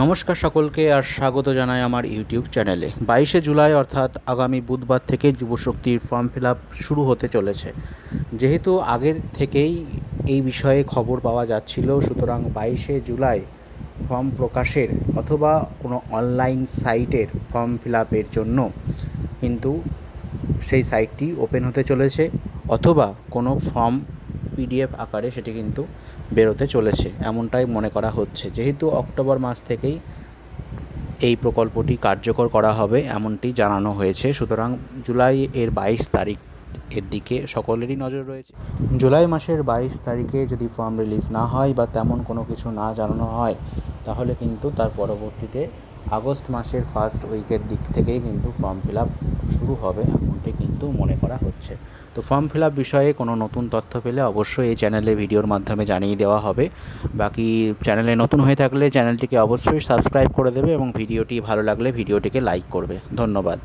নমস্কার সকলকে আর স্বাগত জানাই আমার ইউটিউব চ্যানেলে। 22শে জুলাই অর্থাৎ আগামী বুধবার থেকে যুবশক্তির ফর্ম ফিল আপ শুরু হতে চলেছে। যেহেতু আগের থেকেই এই বিষয়ে খবর পাওয়া যাচ্ছিল, সুতরাং 22শে জুলাই ফর্ম প্রকাশের অথবা কোনো অনলাইন সাইটের ফর্ম ফিল আপের জন্য কিন্তু সেই সাইটটি ওপেন হতে চলেছে, অথবা কোনো ফর্ম পিডিএফ আকারে সেটি কিন্তু বেরোতে চলেছে, এমনটাই মনে করা হচ্ছে। যেহেতু অক্টোবর মাস থেকেই এই প্রকল্পটি কার্যকর করা হবে এমনটি জানানো হয়েছে, সুতরাং জুলাই এর 22 তারিখ এর দিকে সকলেরই নজর রয়েছে। জুলাই মাসের 22 তারিখে যদি ফর্ম রিলিজ না হয় বা তেমন কোনো কিছু না জানানো হয়, তাহলে কিন্তু তার পরবর্তীতে আগস্ট মাসের ফার্স্ট উইকের দিক থেকেই কিন্তু ফর্ম ফিল আপ শুরু হবে এমনটি কিন্তু মনে করা হচ্ছে। তো ফর্ম ফিল আপ বিষয়ে কোনো নতুন তথ্য পেলে অবশ্যই এই চ্যানেলে ভিডিওর মাধ্যমে জানিয়ে দেওয়া হবে। বাকি চ্যানেলে নতুন হয়ে থাকলে চ্যানেলটিকে অবশ্যই সাবস্ক্রাইব করে দেবে এবং ভিডিওটি ভালো লাগলে ভিডিওটিকে লাইক করবে। ধন্যবাদ।